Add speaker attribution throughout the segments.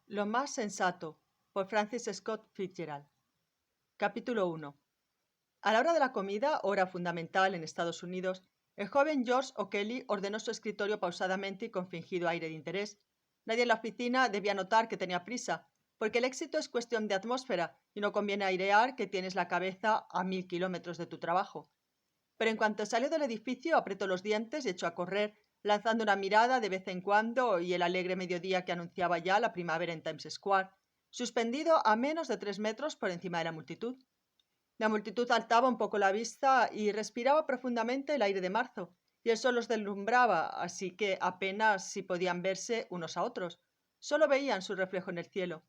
Speaker 1: Lo más sensato, por Francis Scott Fitzgerald. Capítulo 1. A la hora de la comida, hora fundamental en Estados Unidos, el joven George O'Kelly ordenó su escritorio pausadamente y con fingido aire de interés. Nadie en la oficina debía notar que tenía prisa, porque el éxito es cuestión de atmósfera y no conviene airear que tienes la cabeza a 1000 kilómetros de tu trabajo. Pero en cuanto salió del edificio, apretó los dientes y echó a correr, lanzando una mirada de vez en cuando y el alegre mediodía que anunciaba ya la primavera en Times Square, suspendido a menos de 3 metros por encima de la multitud. La multitud alzaba un poco la vista y respiraba profundamente el aire de marzo, y el sol los deslumbraba, así que apenas si podían verse unos a otros. Solo veían su reflejo en el cielo.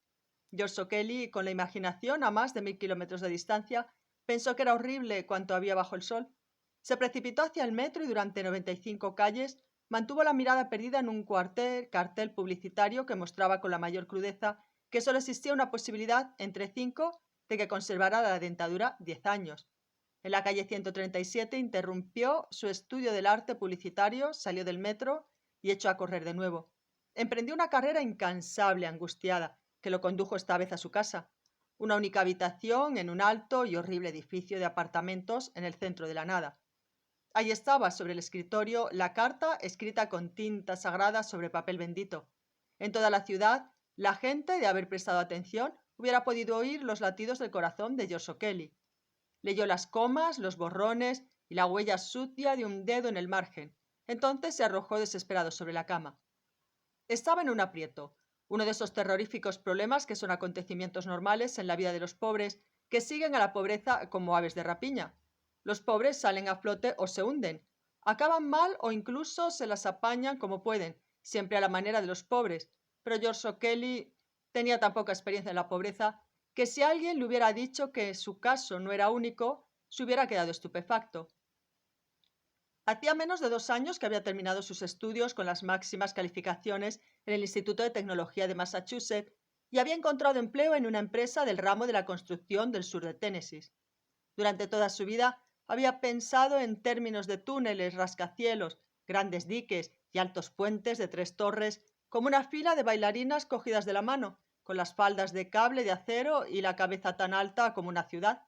Speaker 1: George O'Kelly, con la imaginación a más de 1000 kilómetros de distancia, pensó que era horrible cuanto había bajo el sol. Se precipitó hacia el metro y durante 95 calles mantuvo la mirada perdida en un cartel publicitario que mostraba con la mayor crudeza que solo existía una posibilidad entre 5 de que conservara la dentadura 10 años. En la calle 137 interrumpió su estudio del arte publicitario, salió del metro y echó a correr de nuevo. Emprendió una carrera incansable, angustiada, que lo condujo esta vez a su casa, una única habitación en un alto y horrible edificio de apartamentos en el centro de la nada. Allí estaba, sobre el escritorio, la carta escrita con tinta sagrada sobre papel bendito. En toda la ciudad, la gente, de haber prestado atención, hubiera podido oír los latidos del corazón de George O'Kelly. Leyó las comas, los borrones y la huella sucia de un dedo en el margen. Entonces se arrojó desesperado sobre la cama. Estaba en un aprieto, uno de esos terroríficos problemas que son acontecimientos normales en la vida de los pobres, que siguen a la pobreza como aves de rapiña. Los pobres salen a flote o se hunden, acaban mal o incluso se las apañan como pueden, siempre a la manera de los pobres. Pero George O'Kelly tenía tan poca experiencia en la pobreza que si alguien le hubiera dicho que su caso no era único, se hubiera quedado estupefacto. Hacía menos de 2 años que había terminado sus estudios con las máximas calificaciones en el Instituto de Tecnología de Massachusetts y había encontrado empleo en una empresa del ramo de la construcción del sur de Tennessee. Durante toda su vida había pensado en términos de túneles, rascacielos, grandes diques y altos puentes de 3 torres, como una fila de bailarinas cogidas de la mano, con las faldas de cable de acero y la cabeza tan alta como una ciudad.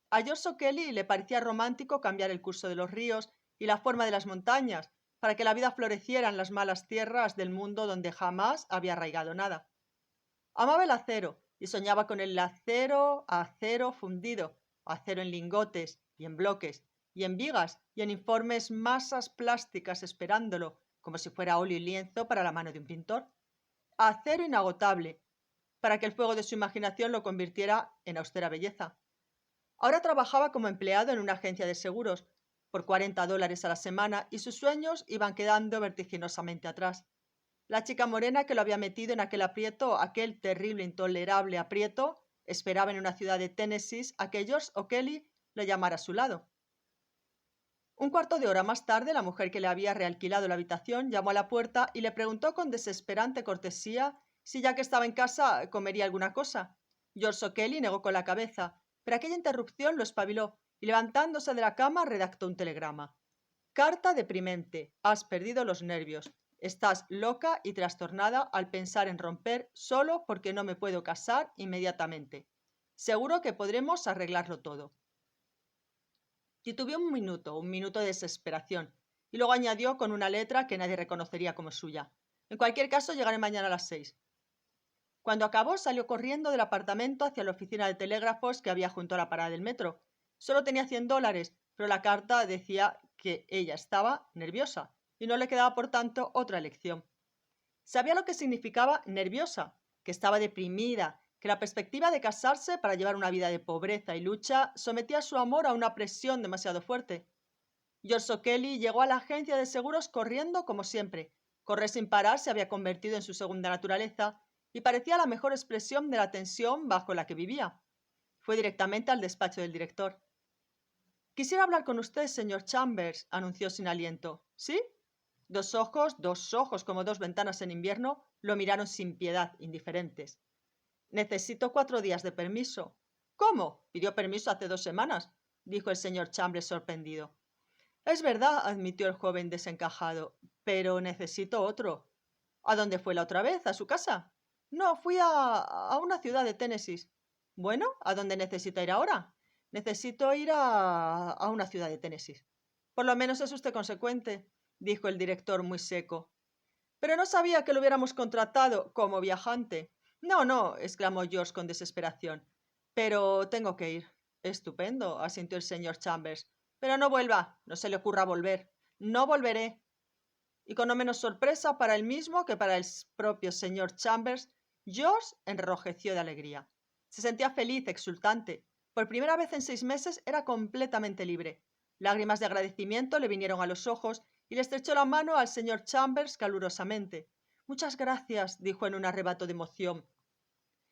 Speaker 1: A George O'Kelly le parecía romántico cambiar el curso de los ríos y la forma de las montañas para que la vida floreciera en las malas tierras del mundo donde jamás había arraigado nada. Amaba el acero y soñaba con el acero fundido, acero en lingotes y en bloques, y en vigas y en informes masas plásticas esperándolo, como si fuera óleo y lienzo para la mano de un pintor. Acero inagotable, para que el fuego de su imaginación lo convirtiera en austera belleza. Ahora trabajaba como empleado en una agencia de seguros por $40 a la semana y sus sueños iban quedando vertiginosamente atrás. La chica morena que lo había metido en aquel aprieto, aquel terrible, intolerable aprieto, esperaba en una ciudad de Tennessee a que George O'Kelly lo llamara a su lado. Un cuarto de hora más tarde, la mujer que le había realquilado la habitación llamó a la puerta y le preguntó con desesperante cortesía si ya que estaba en casa comería alguna cosa. George O'Kelly negó con la cabeza, pero aquella interrupción lo espabiló y levantándose de la cama redactó un telegrama. Carta deprimente. Has perdido los nervios. Estás loca y trastornada al pensar en romper solo porque no me puedo casar inmediatamente. Seguro que podremos arreglarlo todo. Titubeó un minuto de desesperación, y luego añadió con una letra que nadie reconocería como suya. En cualquier caso, llegaré mañana a las 6. Cuando acabó, salió corriendo del apartamento hacia la oficina de telégrafos que había junto a la parada del metro. Solo tenía $100, pero la carta decía que ella estaba nerviosa, y no le quedaba, por tanto, otra elección. Sabía lo que significaba nerviosa, que estaba deprimida, que la perspectiva de casarse para llevar una vida de pobreza y lucha sometía su amor a una presión demasiado fuerte. George O'Kelly llegó a la agencia de seguros corriendo como siempre. Correr sin parar se había convertido en su segunda naturaleza y parecía la mejor expresión de la tensión bajo la que vivía. Fue directamente al despacho del director. Quisiera hablar con usted, señor Chambers, anunció sin aliento. ¿Sí? Dos ojos como dos ventanas en invierno, lo miraron sin piedad, indiferentes. Necesito 4 días de permiso. ¿Cómo? Pidió permiso hace 2 semanas, dijo el señor Chambers sorprendido. Es verdad, admitió el joven desencajado, pero necesito otro. ¿A dónde fue la otra vez? ¿A su casa? No, fui a una ciudad de Tennessee. Bueno, ¿a dónde necesita ir ahora? Necesito ir a una ciudad de Tennessee. Por lo menos es usted consecuente, dijo el director muy seco. Pero no sabía que lo hubiéramos contratado como viajante. No, no, exclamó George con desesperación. Pero tengo que ir. Estupendo, asintió el señor Chambers. Pero no vuelva, no se le ocurra volver. No volveré. Y con no menos sorpresa para él mismo que para el propio señor Chambers, George enrojeció de alegría. Se sentía feliz, exultante. Por primera vez en 6 meses era completamente libre. Lágrimas de agradecimiento le vinieron a los ojos y le estrechó la mano al señor Chambers calurosamente. Muchas gracias, dijo en un arrebato de emoción.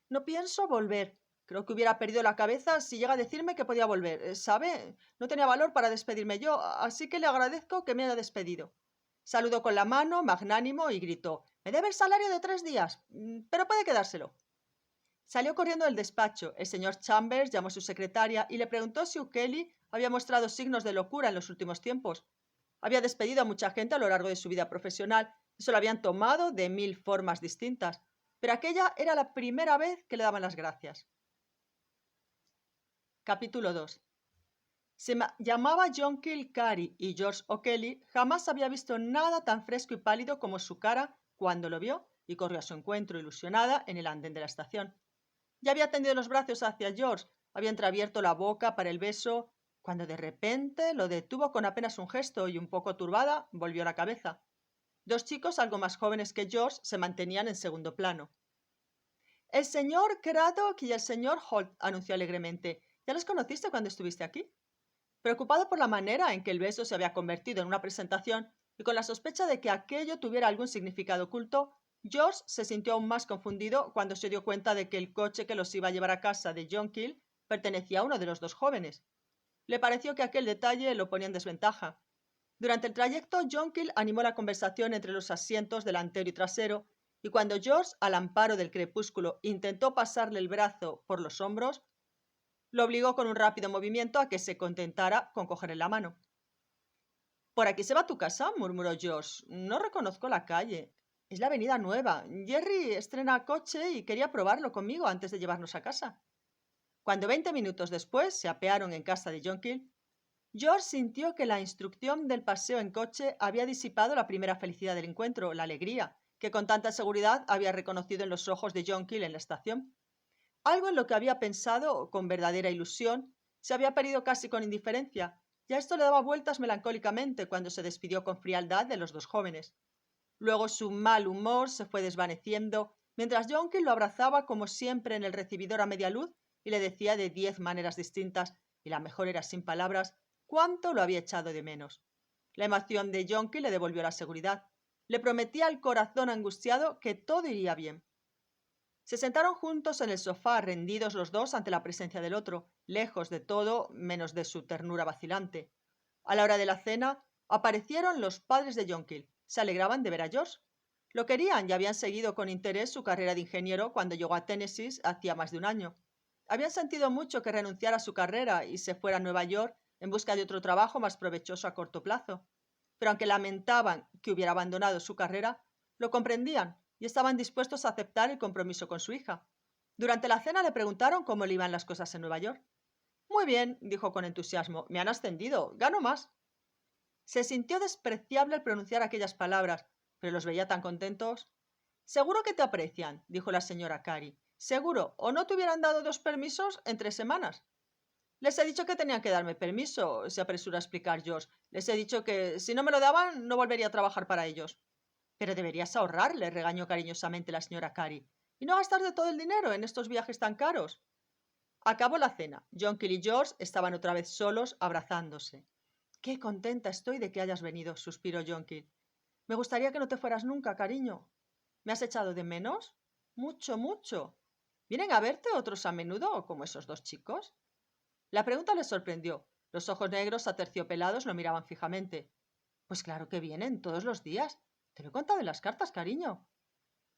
Speaker 1: No pienso volver. Creo que hubiera perdido la cabeza si llega a decirme que podía volver. ¿Sabe? No tenía valor para despedirme yo, así que le agradezco que me haya despedido. Saludó con la mano, magnánimo, y gritó: «Me debe el salario de 3 días, pero puede quedárselo». Salió corriendo del despacho. El señor Chambers llamó a su secretaria y le preguntó si O'Kelly había mostrado signos de locura en los últimos tiempos. Había despedido a mucha gente a lo largo de su vida profesional y se lo habían tomado de 1000 formas distintas, pero aquella era la primera vez que le daban las gracias. Capítulo 2. Se llamaba John Kilcary y George O'Kelly jamás había visto nada tan fresco y pálido como su cara cuando lo vio y corrió a su encuentro ilusionada en el andén de la estación. Ya había tendido los brazos hacia George, había entreabierto la boca para el beso, cuando de repente lo detuvo con apenas un gesto y un poco turbada volvió la cabeza. Dos chicos algo más jóvenes que George se mantenían en segundo plano. «El señor Craddock y el señor Holt», anunció alegremente. «¿Ya los conociste cuando estuviste aquí?» Preocupado por la manera en que el beso se había convertido en una presentación y con la sospecha de que aquello tuviera algún significado oculto, George se sintió aún más confundido cuando se dio cuenta de que el coche que los iba a llevar a casa de John Keel pertenecía a uno de los dos jóvenes. Le pareció que aquel detalle lo ponía en desventaja. Durante el trayecto, John Keel animó la conversación entre los asientos delantero y trasero, y cuando George, al amparo del crepúsculo, intentó pasarle el brazo por los hombros, lo obligó con un rápido movimiento a que se contentara con cogerle la mano. «¿Por aquí se va a tu casa?», murmuró George. «No reconozco la calle. Es la avenida Nueva. Jerry estrena coche y quería probarlo conmigo antes de llevarnos a casa». Cuando 20 minutos después se apearon en casa de John Keel, George sintió que la instrucción del paseo en coche había disipado la primera felicidad del encuentro, la alegría, que con tanta seguridad había reconocido en los ojos de John Keel en la estación. Algo en lo que había pensado con verdadera ilusión se había perdido casi con indiferencia, y a esto le daba vueltas melancólicamente cuando se despidió con frialdad de los dos jóvenes. Luego su mal humor se fue desvaneciendo, mientras John Keel lo abrazaba como siempre en el recibidor a media luz y le decía de 10 maneras distintas, y la mejor era sin palabras, cuánto lo había echado de menos. La emoción de John Keel le devolvió la seguridad. Le prometía al corazón angustiado que todo iría bien. Se sentaron juntos en el sofá, rendidos los dos ante la presencia del otro, lejos de todo menos de su ternura vacilante. A la hora de la cena, aparecieron los padres de John Keel. Se alegraban de ver a George. Lo querían y habían seguido con interés su carrera de ingeniero cuando llegó a Tennessee hacía más de un año. Habían sentido mucho que renunciara a su carrera y se fuera a Nueva York en busca de otro trabajo más provechoso a corto plazo. Pero aunque lamentaban que hubiera abandonado su carrera, lo comprendían y estaban dispuestos a aceptar el compromiso con su hija. Durante la cena le preguntaron cómo le iban las cosas en Nueva York. «Muy bien», dijo con entusiasmo, «me han ascendido, gano más». Se sintió despreciable al pronunciar aquellas palabras, pero los veía tan contentos. «Seguro que te aprecian», dijo la señora Cary. «Seguro, o no te hubieran dado 2 permisos en 3 semanas». «Les he dicho que tenían que darme permiso», se apresuró a explicar George. «Les he dicho que si no me lo daban, no volvería a trabajar para ellos». «Pero deberías ahorrar», le regañó cariñosamente la señora Cary, «y no gastar de todo el dinero en estos viajes tan caros». Acabó la cena. John Keel y George estaban otra vez solos, abrazándose. «Qué contenta estoy de que hayas venido», suspiró John Keel. «Me gustaría que no te fueras nunca, cariño». «¿Me has echado de menos?» «Mucho, mucho». «¿Vienen a verte otros a menudo, como esos dos chicos?» La pregunta le sorprendió. Los ojos negros aterciopelados lo miraban fijamente. «Pues claro que vienen, todos los días. Te lo he contado en las cartas, cariño».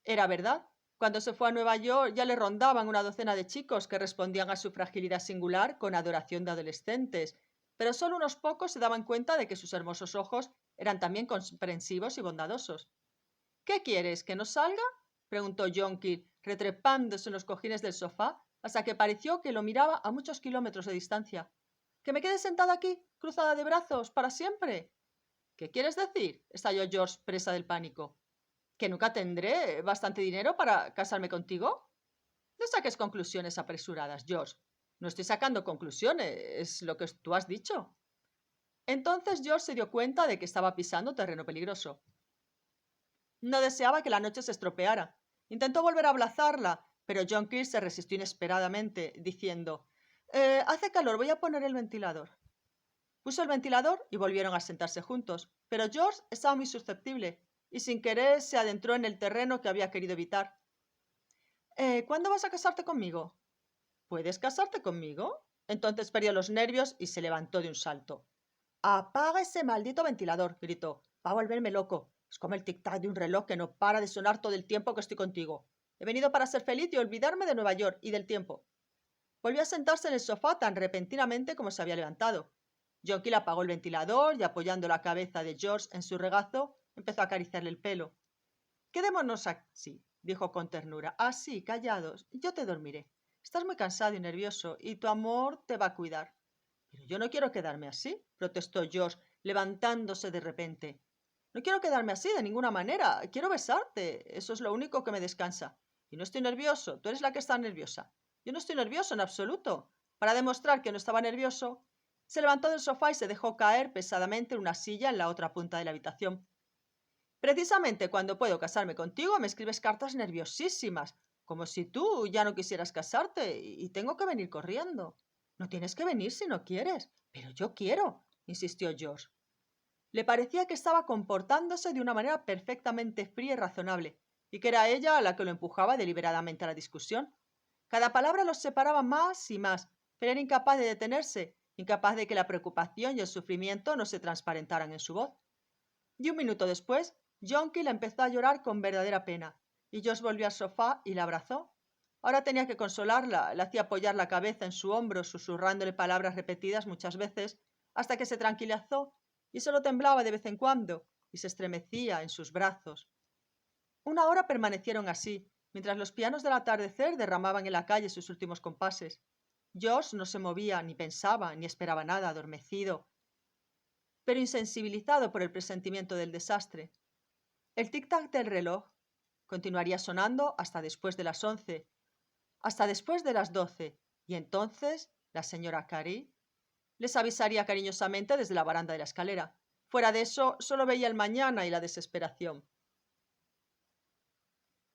Speaker 1: Era verdad. Cuando se fue a Nueva York ya le rondaban una docena de chicos que respondían a su fragilidad singular con adoración de adolescentes, pero solo unos pocos se daban cuenta de que sus hermosos ojos eran también comprensivos y bondadosos. «¿Qué quieres, que no salga?», preguntó John Keel, retrepándose en los cojines del sofá hasta que pareció que lo miraba a muchos kilómetros de distancia. ¿Que me quede sentada aquí, cruzada de brazos, para siempre? ¿Qué quieres decir?, estalló George, presa del pánico. ¿Que nunca tendré bastante dinero para casarme contigo? No saques conclusiones apresuradas, George. No estoy sacando conclusiones, es lo que tú has dicho. Entonces George se dio cuenta de que estaba pisando terreno peligroso. No deseaba que la noche se estropeara. Intentó volver a abrazarla, pero John Keel se resistió inesperadamente, diciendo: hace calor, voy a poner el ventilador. Puso el ventilador y volvieron a sentarse juntos, pero George estaba muy susceptible y sin querer se adentró en el terreno que había querido evitar. ¿Cuándo vas a casarte conmigo? ¿Puedes casarte conmigo? Entonces perdió los nervios y se levantó de un salto. «¡Apaga ese maldito ventilador!», gritó. «Va a volverme loco. Es como el tic-tac de un reloj que no para de sonar todo el tiempo que estoy contigo. He venido para ser feliz y olvidarme de Nueva York y del tiempo». Volvió a sentarse en el sofá tan repentinamente como se había levantado. John Keel apagó el ventilador y, apoyando la cabeza de George en su regazo, empezó a acariciarle el pelo. «Quedémonos así», dijo con ternura. «Así, callados. Yo te dormiré. Estás muy cansado y nervioso, y tu amor te va a cuidar». «Pero yo no quiero quedarme así», protestó George, levantándose de repente. «No quiero quedarme así de ninguna manera. Quiero besarte. Eso es lo único que me descansa. Y no estoy nervioso. Tú eres la que está nerviosa. Yo no estoy nervioso en absoluto». Para demostrar que no estaba nervioso, se levantó del sofá y se dejó caer pesadamente en una silla en la otra punta de la habitación. «Precisamente cuando puedo casarme contigo me escribes cartas nerviosísimas, como si tú ya no quisieras casarte, y tengo que venir corriendo». «No tienes que venir si no quieres». «Pero yo quiero», insistió George. Le parecía que estaba comportándose de una manera perfectamente fría y razonable, y que era ella la que lo empujaba deliberadamente a la discusión. Cada palabra los separaba más y más, pero era incapaz de detenerse, incapaz de que la preocupación y el sufrimiento no se transparentaran en su voz. Y un minuto después, John Keel empezó a llorar con verdadera pena, y George volvió al sofá y la abrazó. Ahora tenía que consolarla, le hacía apoyar la cabeza en su hombro, susurrándole palabras repetidas muchas veces, hasta que se tranquilizó y solo temblaba de vez en cuando y se estremecía en sus brazos. Una hora permanecieron así, mientras los pianos del atardecer derramaban en la calle sus últimos compases. George no se movía, ni pensaba, ni esperaba nada, adormecido, pero insensibilizado por el presentimiento del desastre. El tic-tac del reloj continuaría sonando hasta después de las 11, hasta después de las 12, y entonces la señora Carey les avisaría cariñosamente desde la baranda de la escalera. Fuera de eso, solo veía el mañana y la desesperación.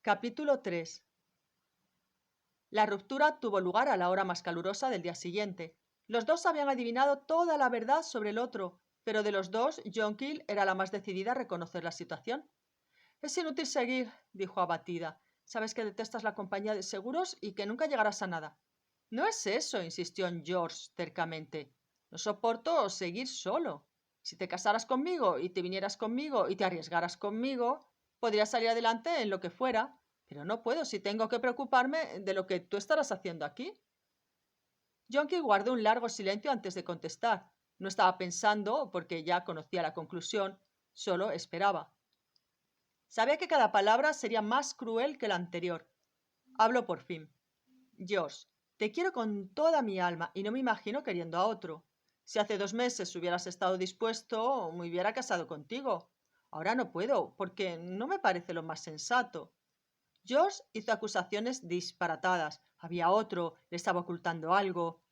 Speaker 1: Capítulo 3. La ruptura tuvo lugar a la hora más calurosa del día siguiente. Los dos habían adivinado toda la verdad sobre el otro, pero de los dos, John Keel era la más decidida a reconocer la situación. «Es inútil seguir», dijo abatida. «Sabes que detestas la compañía de seguros y que nunca llegarás a nada». «No es eso», insistió George tercamente. «No soporto seguir solo. Si te casaras conmigo y te vinieras conmigo y te arriesgaras conmigo, podrías salir adelante en lo que fuera, pero no puedo si tengo que preocuparme de lo que tú estarás haciendo aquí». John Keel guardó un largo silencio antes de contestar. No estaba pensando, porque ya conocía la conclusión, solo esperaba. Sabía que cada palabra sería más cruel que la anterior. Habló por fin. «George, te quiero con toda mi alma y no me imagino queriendo a otro. Si hace 2 meses hubieras estado dispuesto, me hubiera casado contigo. Ahora no puedo, porque no me parece lo más sensato». George hizo acusaciones disparatadas. Había otro, le estaba ocultando algo.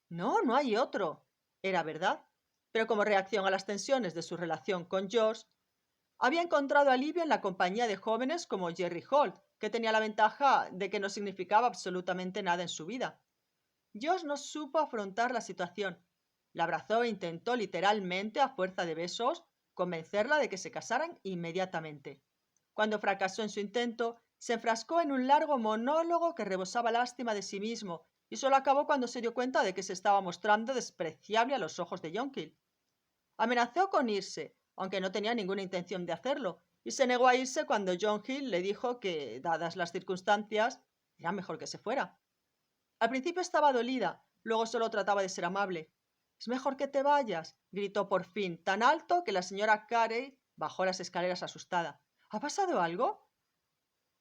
Speaker 1: «No, no hay otro», era verdad. Pero como reacción a las tensiones de su relación con George, había encontrado alivio en la compañía de jóvenes como Jerry Holt, que tenía la ventaja de que no significaba absolutamente nada en su vida. George no supo afrontar la situación. La abrazó e intentó literalmente, a fuerza de besos, convencerla de que se casaran inmediatamente. Cuando fracasó en su intento, se enfrascó en un largo monólogo que rebosaba lástima de sí mismo y solo acabó cuando se dio cuenta de que se estaba mostrando despreciable a los ojos de John Keel. Amenazó con irse, aunque no tenía ninguna intención de hacerlo, y se negó a irse cuando John Keel le dijo que, dadas las circunstancias, era mejor que se fuera. Al principio estaba dolida, luego solo trataba de ser amable. «Es mejor que te vayas», gritó por fin, tan alto que la señora Carey bajó las escaleras asustada. «¿Ha pasado algo?».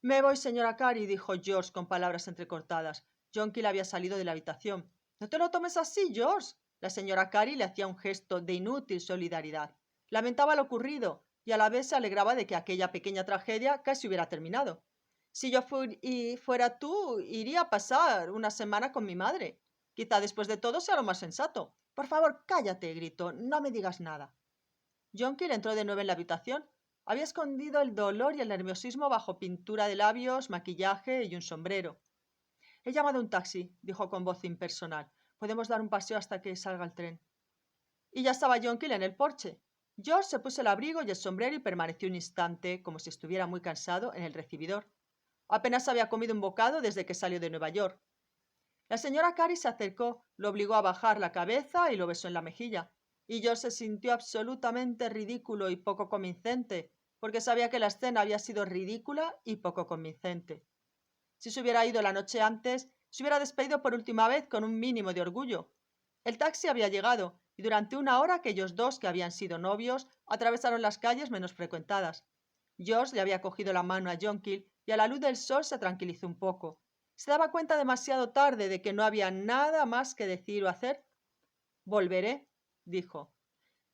Speaker 1: Me voy, señora Carey, dijo George con palabras entrecortadas. John Keel había salido de la habitación. No te lo tomes así, George. La señora Carey le hacía un gesto de inútil solidaridad. Lamentaba lo ocurrido y a la vez se alegraba de que aquella pequeña tragedia casi hubiera terminado. Si yo fuera tú, iría a pasar una semana con mi madre. Quizá después de todo sea lo más sensato. Por favor, cállate, gritó. No me digas nada. John Keel entró de nuevo en la habitación. Había escondido el dolor y el nerviosismo bajo pintura de labios, maquillaje y un sombrero. He llamado a un taxi, dijo con voz impersonal. Podemos dar un paseo hasta que salga el tren. Y ya estaba John Keel en el porche. George se puso el abrigo y el sombrero y permaneció un instante, como si estuviera muy cansado, en el recibidor. Apenas había comido un bocado desde que salió de Nueva York. La señora Carey se acercó, lo obligó a bajar la cabeza y lo besó en la mejilla. Y George se sintió absolutamente ridículo y poco convincente, porque sabía que la escena había sido ridícula y poco convincente. Si se hubiera ido la noche antes, se hubiera despedido por última vez con un mínimo de orgullo. El taxi había llegado, y durante una hora aquellos dos que habían sido novios atravesaron las calles menos frecuentadas. George le había cogido la mano a John Keel y a la luz del sol se tranquilizó un poco. Se daba cuenta demasiado tarde de que no había nada más que decir o hacer. Volveré, dijo.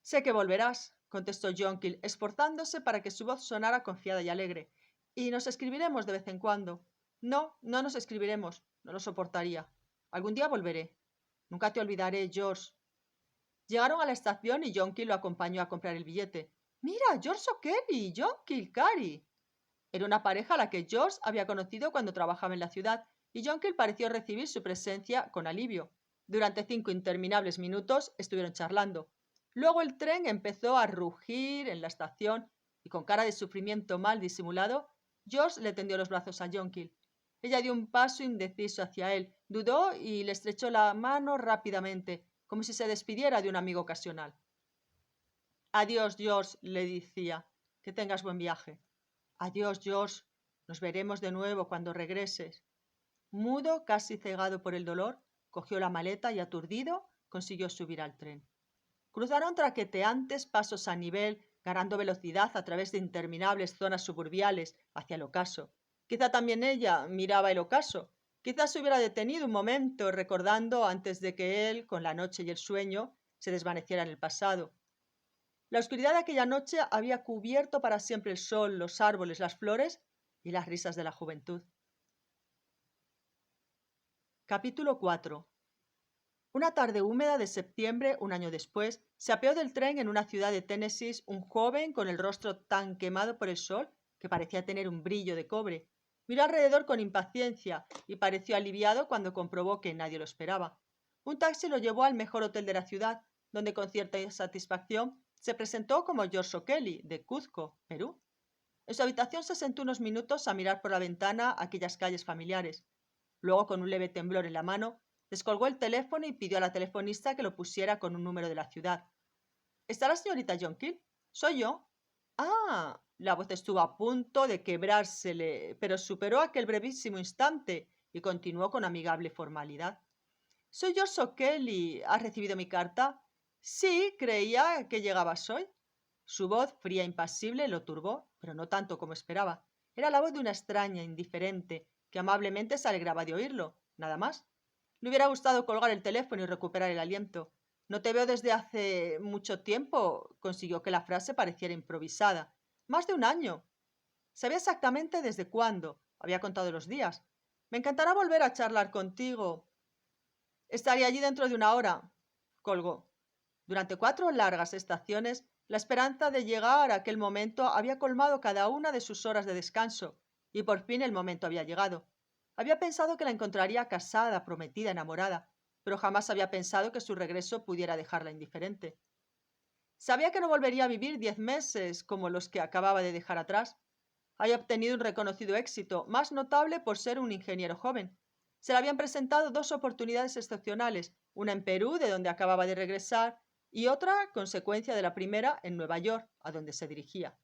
Speaker 1: Sé que volverás, contestó John Keel, esforzándose para que su voz sonara confiada y alegre. Y nos escribiremos de vez en cuando. No, no nos escribiremos. No lo soportaría. Algún día volveré. Nunca te olvidaré, George. Llegaron a la estación y John Keel lo acompañó a comprar el billete. Mira, George O'Kelly y John Keel Carey. Era una pareja a la que George había conocido cuando trabajaba en la ciudad, y John Keel pareció recibir su presencia con alivio. Durante 5 interminables minutos estuvieron charlando. Luego el tren empezó a rugir en la estación y con cara de sufrimiento mal disimulado, George le tendió los brazos a John Keel. Ella dio un paso indeciso hacia él, dudó y le estrechó la mano rápidamente, como si se despidiera de un amigo ocasional. Adiós, George, le decía. Que tengas buen viaje. Adiós, George. Nos veremos de nuevo cuando regreses. Mudo, casi cegado por el dolor, cogió la maleta y aturdido consiguió subir al tren. Cruzaron traqueteantes pasos a nivel, ganando velocidad a través de interminables zonas suburbiales hacia el ocaso. Quizá también ella miraba el ocaso. Quizá se hubiera detenido un momento recordando antes de que él, con la noche y el sueño, se desvaneciera en el pasado. La oscuridad de aquella noche había cubierto para siempre el sol, los árboles, las flores y las risas de la juventud. Capítulo 4. Una tarde húmeda de septiembre, un año después, se apeó del tren en una ciudad de Tennessee un joven con el rostro tan quemado por el sol que parecía tener un brillo de cobre. Miró alrededor con impaciencia y pareció aliviado cuando comprobó que nadie lo esperaba. Un taxi lo llevó al mejor hotel de la ciudad, donde con cierta satisfacción se presentó como George O'Kelly, de Cuzco, Perú. En su habitación se sentó unos minutos a mirar por la ventana aquellas calles familiares. Luego, con un leve temblor en la mano, descolgó el teléfono y pidió a la telefonista que lo pusiera con un número de la ciudad. ¿Está la señorita John Keel? Soy yo. Ah, la voz estuvo a punto de quebrársele, pero superó aquel brevísimo instante y continuó con amigable formalidad. Soy George O'Kelly. ¿Has recibido mi carta? Sí, creía que llegabas hoy. Su voz, fría e impasible, lo turbó, pero no tanto como esperaba. Era la voz de una extraña, indiferente, que amablemente se alegraba de oírlo, nada más. Le hubiera gustado colgar el teléfono y recuperar el aliento. No te veo desde hace mucho tiempo, consiguió que la frase pareciera improvisada. Más de un año. Sabía exactamente desde cuándo. Había contado los días. Me encantará volver a charlar contigo. Estaré allí dentro de una hora. Colgó. Durante 4 largas estaciones, la esperanza de llegar a aquel momento había colmado cada una de sus horas de descanso, y por fin el momento había llegado. Había pensado que la encontraría casada, prometida, enamorada, pero jamás había pensado que su regreso pudiera dejarla indiferente. Sabía que no volvería a vivir 10 meses como los que acababa de dejar atrás. Había obtenido un reconocido éxito, más notable por ser un ingeniero joven. Se le habían presentado 2 oportunidades excepcionales, una en Perú, de donde acababa de regresar, y otra, consecuencia de la primera, en Nueva York, a donde se dirigía.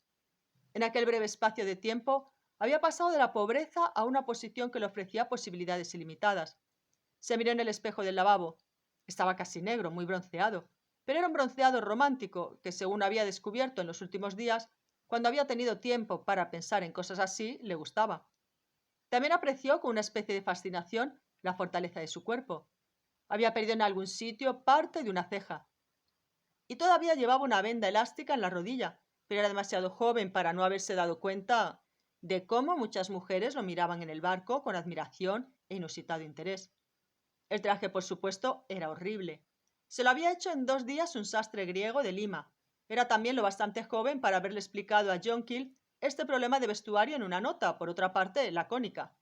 Speaker 1: En aquel breve espacio de tiempo, había pasado de la pobreza a una posición que le ofrecía posibilidades ilimitadas. Se miró en el espejo del lavabo. Estaba casi negro, muy bronceado, pero era un bronceado romántico que, según había descubierto en los últimos días, cuando había tenido tiempo para pensar en cosas así, le gustaba. También apreció con una especie de fascinación la fortaleza de su cuerpo. Había perdido en algún sitio parte de una ceja. Y todavía llevaba una venda elástica en la rodilla, pero era demasiado joven para no haberse dado cuenta de cómo muchas mujeres lo miraban en el barco con admiración e inusitado interés. El traje, por supuesto, era horrible. Se lo había hecho en 2 días un sastre griego de Lima. Era también lo bastante joven para haberle explicado a John Keel este problema de vestuario en una nota, por otra parte, lacónica.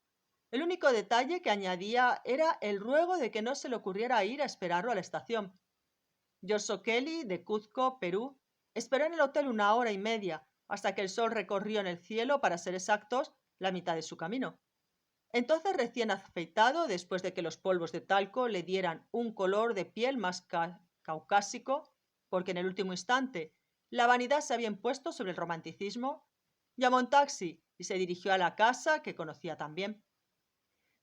Speaker 1: El único detalle que añadía era el ruego de que no se le ocurriera ir a esperarlo a la estación. George O'Kelly, de Cuzco, Perú, esperó en el hotel 1 hora y media, hasta que el sol recorrió en el cielo, para ser exactos, la mitad de su camino. Entonces, recién afeitado, después de que los polvos de talco le dieran un color de piel más caucásico, porque en el último instante la vanidad se había impuesto sobre el romanticismo, llamó un taxi y se dirigió a la casa, que conocía también.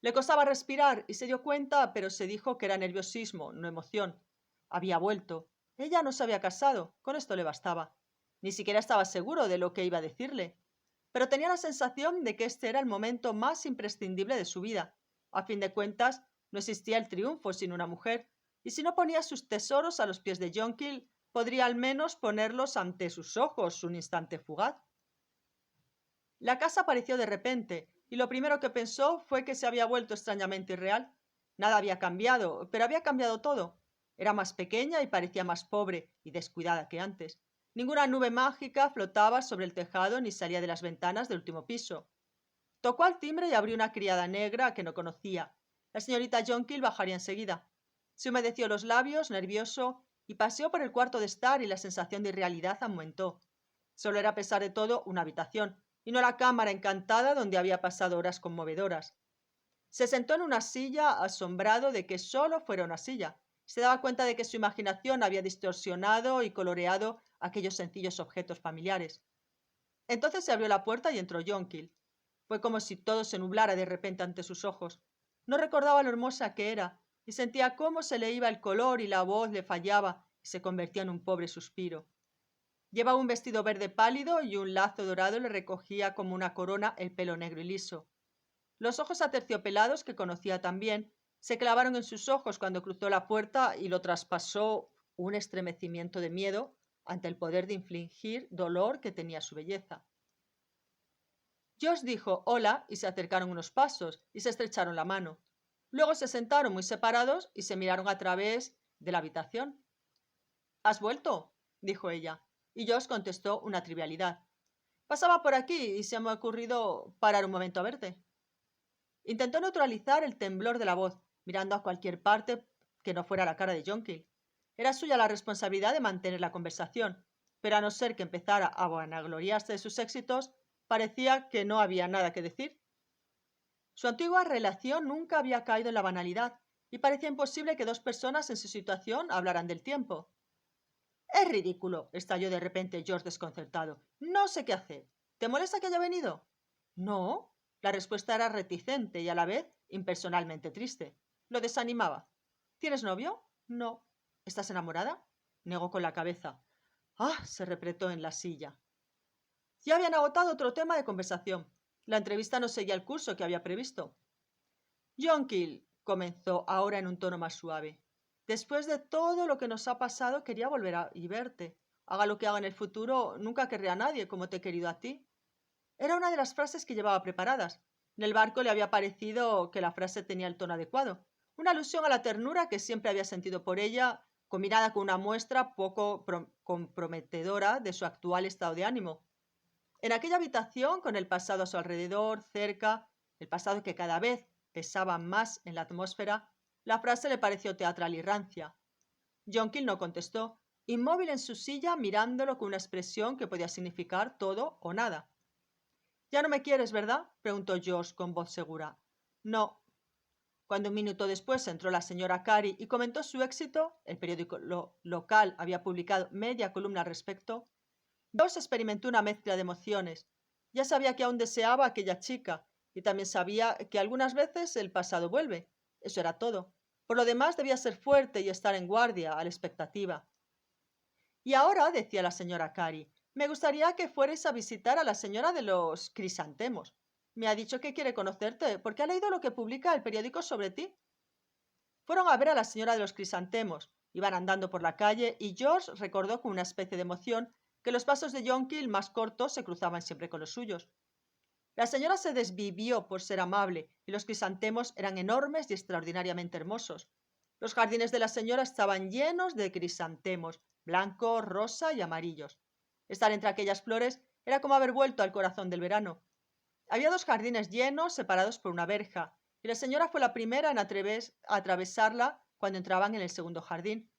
Speaker 1: Le costaba respirar y se dio cuenta, pero se dijo que era nerviosismo, no emoción. Había vuelto. Ella no se había casado, con esto le bastaba. Ni siquiera estaba seguro de lo que iba a decirle, pero tenía la sensación de que este era el momento más imprescindible de su vida. A fin de cuentas, no existía el triunfo sin una mujer, y si no ponía sus tesoros a los pies de John Keel, podría al menos ponerlos ante sus ojos un instante fugaz. La casa apareció de repente, y lo primero que pensó fue que se había vuelto extrañamente irreal. Nada había cambiado, pero había cambiado todo. Era más pequeña y parecía más pobre y descuidada que antes. Ninguna nube mágica flotaba sobre el tejado ni salía de las ventanas del último piso. Tocó al timbre y abrió una criada negra que no conocía. La señorita Jonquill bajaría enseguida. Se humedeció los labios, nervioso, y paseó por el cuarto de estar, y la sensación de irrealidad aumentó. Solo era, a pesar de todo, una habitación, y no la cámara encantada donde había pasado horas conmovedoras. Se sentó en una silla, asombrado de que solo fuera una silla. Se daba cuenta de que su imaginación había distorsionado y coloreado aquellos sencillos objetos familiares. Entonces se abrió la puerta y entró Jonquill. Fue como si todo se nublara de repente ante sus ojos. No recordaba lo hermosa que era, y sentía cómo se le iba el color y la voz le fallaba y se convertía en un pobre suspiro. Llevaba un vestido verde pálido y un lazo dorado le recogía como una corona el pelo negro y liso. Los ojos aterciopelados, que conocía también, se clavaron en sus ojos cuando cruzó la puerta, y lo traspasó un estremecimiento de miedo ante el poder de infligir dolor que tenía su belleza. George dijo hola y se acercaron unos pasos y se estrecharon la mano. Luego se sentaron muy separados y se miraron a través de la habitación. ¿Has vuelto?, dijo ella, y George contestó una trivialidad. Pasaba por aquí y se me ha ocurrido parar un momento a verte. Intentó neutralizar el temblor de la voz, mirando a cualquier parte que no fuera la cara de Jonquill. Era suya la responsabilidad de mantener la conversación, pero a no ser que empezara a vanagloriarse de sus éxitos, parecía que no había nada que decir. Su antigua relación nunca había caído en la banalidad, y parecía imposible que dos personas en su situación hablaran del tiempo. «Es ridículo», estalló de repente George, desconcertado. «No sé qué hacer. ¿Te molesta que haya venido?» «No». La respuesta era reticente y a la vez impersonalmente triste. Lo desanimaba. «¿Tienes novio?» «No». «¿Estás enamorada?» Negó con la cabeza. «Ah», se repletó en la silla. Ya habían agotado otro tema de conversación. La entrevista no seguía el curso que había previsto. «Jonquill», comenzó ahora en un tono más suave, «después de todo lo que nos ha pasado, quería volver a verte. Haga lo que haga en el futuro, nunca querré a nadie como te he querido a ti». Era una de las frases que llevaba preparadas. En el barco le había parecido que la frase tenía el tono adecuado, una alusión a la ternura que siempre había sentido por ella, combinada con una muestra poco comprometedora de su actual estado de ánimo. En aquella habitación, con el pasado a su alrededor, cerca, el pasado que cada vez pesaba más en la atmósfera, la frase le pareció teatral y rancia. Jonquill no contestó, inmóvil en su silla, mirándolo con una expresión que podía significar todo o nada. «Ya no me quieres, ¿verdad?», preguntó George con voz segura. «No». Cuando un minuto después entró la señora Carey y comentó su éxito, el periódico local había publicado media columna al respecto, George experimentó una mezcla de emociones. Ya sabía que aún deseaba a aquella chica, y también sabía que algunas veces el pasado vuelve. Eso era todo. Por lo demás, debía ser fuerte y estar en guardia, a la expectativa. «Y ahora», decía la señora Carey, «me gustaría que fuerais a visitar a la señora de los crisantemos. Me ha dicho que quiere conocerte porque ha leído lo que publica el periódico sobre ti. Fueron a ver a la señora de los crisantemos. Iban andando por la calle y George recordó con una especie de emoción que los pasos de Jonquil más cortos se cruzaban siempre con los suyos. La señora se desvivió por ser amable y los crisantemos eran enormes y extraordinariamente hermosos. Los jardines de la señora estaban llenos de crisantemos, blancos, rosa y amarillos. Estar entre aquellas flores era como haber vuelto al corazón del verano. Había dos jardines llenos, separados por una verja, y la señora fue la primera en atravesarla cuando entraban en el segundo jardín.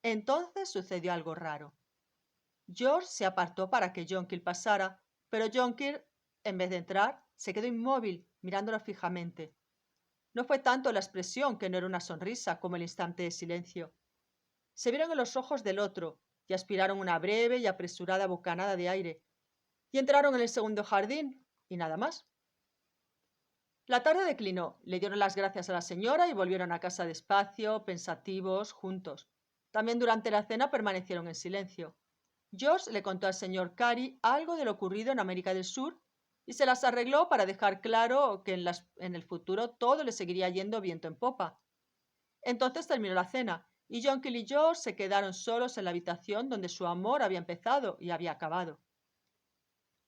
Speaker 1: Entonces sucedió algo raro. George se apartó para que Jonquil pasara, pero Jonquil, en vez de entrar, se quedó inmóvil, mirándolo fijamente. No fue tanto la expresión, que no era una sonrisa, como el instante de silencio. Se vieron en los ojos del otro y aspiraron una breve y apresurada bocanada de aire, y entraron en el segundo jardín, y nada más. La tarde declinó, le dieron las gracias a la señora y volvieron a casa despacio, pensativos, juntos. También durante la cena permanecieron en silencio. George le contó al señor Carey algo de lo ocurrido en América del Sur y se las arregló para dejar claro que en el futuro todo le seguiría yendo viento en popa. Entonces terminó la cena y Jonquil y George se quedaron solos en la habitación donde su amor había empezado y había acabado.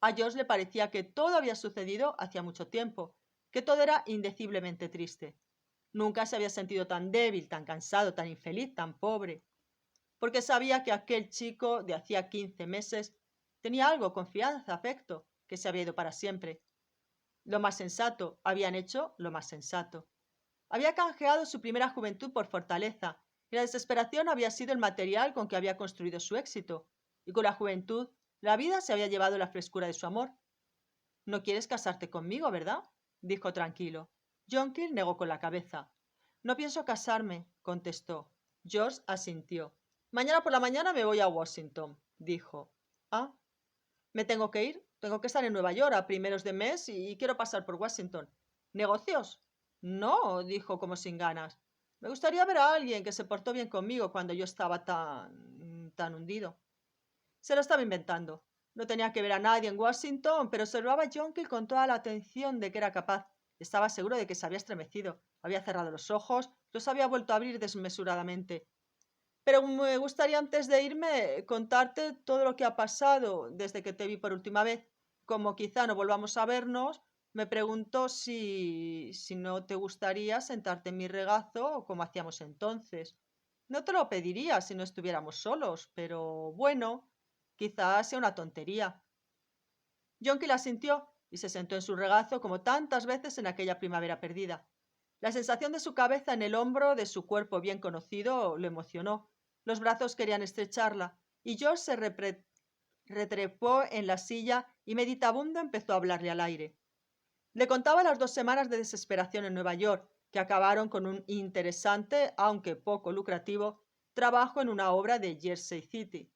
Speaker 1: A George le parecía que todo había sucedido hacía mucho tiempo, que todo era indeciblemente triste. Nunca se había sentido tan débil, tan cansado, tan infeliz, tan pobre, porque sabía que aquel chico de hacía 15 meses tenía algo, confianza, afecto, que se había ido para siempre. Lo más sensato, habían hecho lo más sensato. Había canjeado su primera juventud por fortaleza, y la desesperación había sido el material con que había construido su éxito, y con la juventud la vida se había llevado la frescura de su amor. No quieres casarte conmigo, ¿verdad?, dijo tranquilo. Jonquil negó con la cabeza. No pienso casarme, contestó. George asintió. Mañana por la mañana me voy a Washington, dijo. Ah, me tengo que ir. Tengo que estar en Nueva York a primeros de mes y quiero pasar por Washington. ¿Negocios? No, dijo como sin ganas. Me gustaría ver a alguien que se portó bien conmigo cuando yo estaba tan hundido. Se lo estaba inventando. No tenía que ver a nadie en Washington, pero observaba a Jonquil con toda la atención de que era capaz. Estaba seguro de que se había estremecido. Había cerrado los ojos, los había vuelto a abrir desmesuradamente. Pero me gustaría antes de irme contarte todo lo que ha pasado desde que te vi por última vez. Como quizá no volvamos a vernos, me pregunto si no te gustaría sentarte en mi regazo como hacíamos entonces. No te lo pediría si no estuviéramos solos, pero bueno, quizás sea una tontería. Yonki la sintió y se sentó en su regazo como tantas veces en aquella primavera perdida. La sensación de su cabeza en el hombro de su cuerpo bien conocido lo emocionó. Los brazos querían estrecharla y George se retrepó en la silla y meditabundo empezó a hablarle al aire. Le contaba las 2 semanas de desesperación en Nueva York, que acabaron con un interesante, aunque poco lucrativo, trabajo en una obra de Jersey City.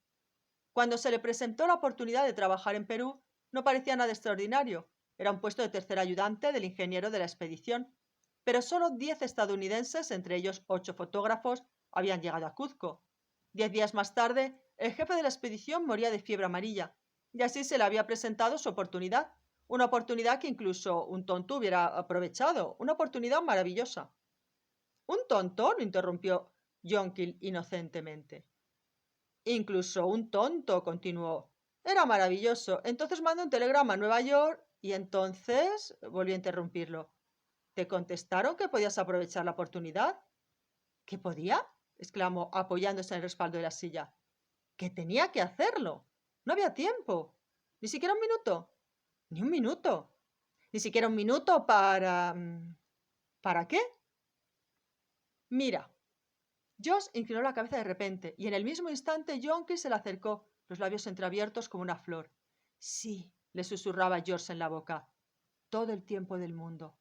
Speaker 1: Cuando se le presentó la oportunidad de trabajar en Perú, no parecía nada extraordinario. Era un puesto de tercer ayudante del ingeniero de la expedición. Pero solo 10 estadounidenses, entre ellos 8 fotógrafos, habían llegado a Cuzco. 10 días más tarde, el jefe de la expedición moría de fiebre amarilla, y así se le había presentado su oportunidad. Una oportunidad que incluso un tonto hubiera aprovechado. Una oportunidad maravillosa. ¿Un tonto?, lo interrumpió Jonquil inocentemente. Incluso un tonto, continuó. Era maravilloso. Entonces mandé un telegrama a Nueva York y entonces volví a interrumpirlo. ¿Te contestaron que podías aprovechar la oportunidad? ¿Que podía?, exclamó, apoyándose en el respaldo de la silla. ¿Que tenía que hacerlo? No había tiempo. Ni siquiera un minuto. Ni un minuto. Ni siquiera un minuto para... ¿Para qué? Mira. Josh inclinó la cabeza de repente y en el mismo instante Yonki se le acercó, los labios entreabiertos como una flor. Sí, le susurraba George en la boca. Todo el tiempo del mundo.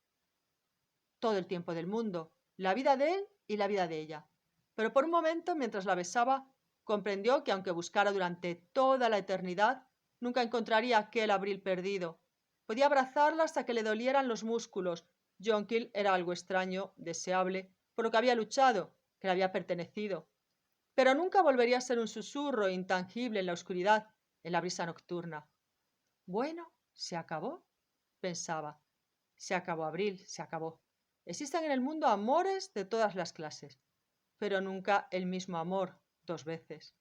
Speaker 1: Todo el tiempo del mundo. La vida de él y la vida de ella. Pero por un momento, mientras la besaba, comprendió que aunque buscara durante toda la eternidad, nunca encontraría aquel abril perdido. Podía abrazarla hasta que le dolieran los músculos. Jonquil era algo extraño, deseable, por lo que había luchado, que le había pertenecido. Pero nunca volvería a ser un susurro intangible en la oscuridad, en la brisa nocturna. Bueno, se acabó, pensaba. Se acabó abril, se acabó. Existen en el mundo amores de todas las clases, pero nunca el mismo amor 2 veces.